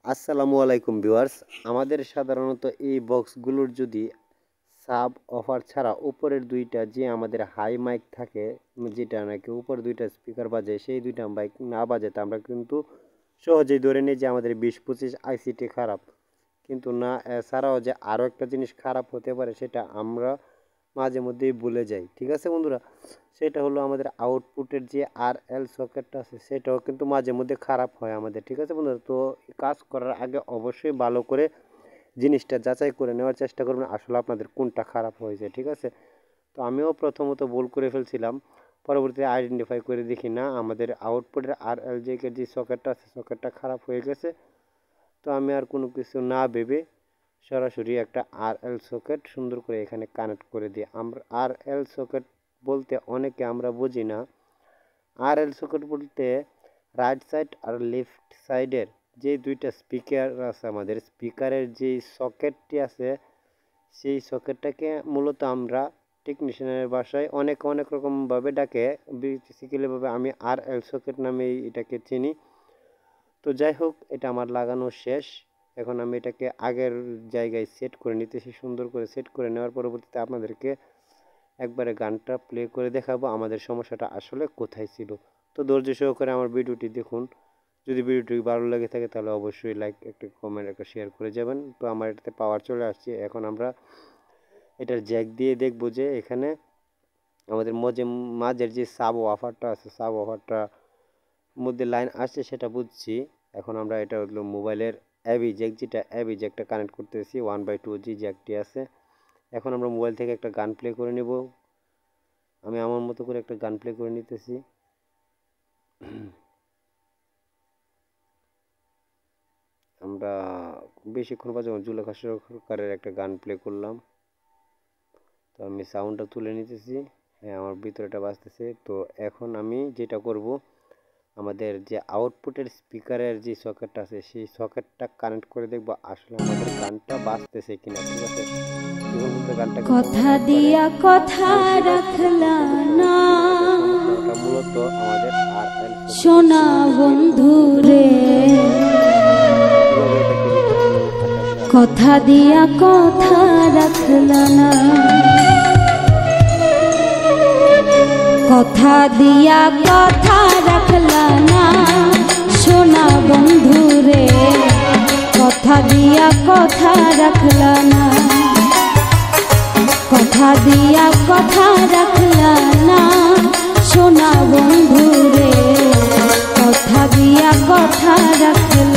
আসসালামু আলাইকুম ভিউয়ার্স। আমাদের সাধারণত এই বক্সগুলোর যদি সাব অফার ছাড়া উপরের দুইটা যে আমাদের হাই মাইক থাকে, যেটা নাকি উপর দুইটা স্পিকার বাজে, সেই দুইটা মাইক না বাজে তা আমরা কিন্তু সহজেই ধরে নিই যে আমাদের 20-25 আইসিটি খারাপ। কিন্তু না, এছাড়াও যে আরও একটা জিনিস খারাপ হতে পারে সেটা আমরা মাঝে মধ্যেই ভুলে যাই। ঠিক আছে বন্ধুরা, সেটা হলো আমাদের আউটপুটের যে RL সকেটটা আছে সেটাও কিন্তু মাঝে মধ্যে খারাপ হয় আমাদের। ঠিক আছে বন্ধুরা, তো কাজ করার আগে অবশ্যই ভালো করে জিনিসটা যাচাই করে নেওয়ার চেষ্টা করবেন আসলে আপনাদের কোনটা খারাপ হয়েছে। ঠিক আছে, তো আমিও প্রথমত ভুল করে ফেলছিলাম, পরবর্তীতে আইডেন্টিফাই করে দেখি না আমাদের আউটপুটের RL যে সকেটটা আছে সকেটটা খারাপ হয়ে গেছে। তো আমি আর কোনো কিছু না ভেবে সরাসরি একটা RL সকেট সুন্দর করে এখানে কানেক্ট করে দিই। আমরা RL সকেট বলতে অনেকে আমরা বুঝি না, RL সকেট বলতে রাইট সাইড আর লেফট সাইডের যে দুইটা স্পিকার আছে, আমাদের স্পিকারের যে সকেটটি আছে সেই সকেটটাকে মূলত আমরা টেকনিশিয়ানের ভাষায় অনেক রকমভাবে ডাকে। বেসিক্যালিভাবে আমি RL সকেট নামে এটাকে চিনি। তো যাই হোক, এটা আমার লাগানো শেষ। এখন আমি এটাকে আগের জায়গায় সেট করে নিতেছি। সুন্দর করে সেট করে নেওয়ার পরবর্তীতে আপনাদেরকে একবারে গানটা প্লে করে দেখাবো আমাদের সমস্যাটা আসলে কোথায় ছিল। তো ধৈর্য সহকারে আমার ভিডিওটি দেখুন। যদি ভিডিওটি ভালো লেগে থাকে তাহলে অবশ্যই লাইক, একটা কমেন্ট, একটা শেয়ার করে যাবেন। তো আমার এটাতে পাওয়ার চলে আসছে। এখন আমরা এটার জ্যাক দিয়ে দেখব যে এখানে আমাদের মাঝের যে সাব ওয়াফারটা আছে, সাব ওয়াফারটা মধ্যে লাইন আসছে সেটা বুঝছি। এখন আমরা এটা হলো মোবাইলের অ্যাবি জ্যাক, যেটা অ্যাবি জ্যাকটা কানেক্ট করতেছি 1/2 জি জ্যাকটি আছে। এখন আমরা মোবাইল থেকে একটা গান প্লে করে নেব। আমি আমার মতো করে একটা গান প্লে করে নিতেছি। আমরা বেশিক্ষণ বাজাবো, জুলেখা সরকারের একটা গান প্লে করলাম। তো আমি সাউন্ডটা তুলে নিতেছি। হ্যাঁ, আমার ভিতরে এটা বাজতেছে। তো এখন আমি যেটা করব, আমাদের যে আউটপুটের স্পিকারের যে সকেটটা আছে সেই সকেটটা কানেক্ট করে দেখব আসলে আমাদের গানটা বাজতেছে কিনা। ঠিক আছে, গানটা কথা দিয়া কথা রাখলা না মূলত আমাদের সোনা বন্ধু রে, কথা দিয়া কথা রাখলা না, কথা দিয়া কথা রাখলা না সোনা বন্ধু রে, কথা দিয়া কথা রাখলা না, কথা দিয়া কথা রাখলা না সোনা বন্ধু রে, কথা দিয়া কথা রাখলা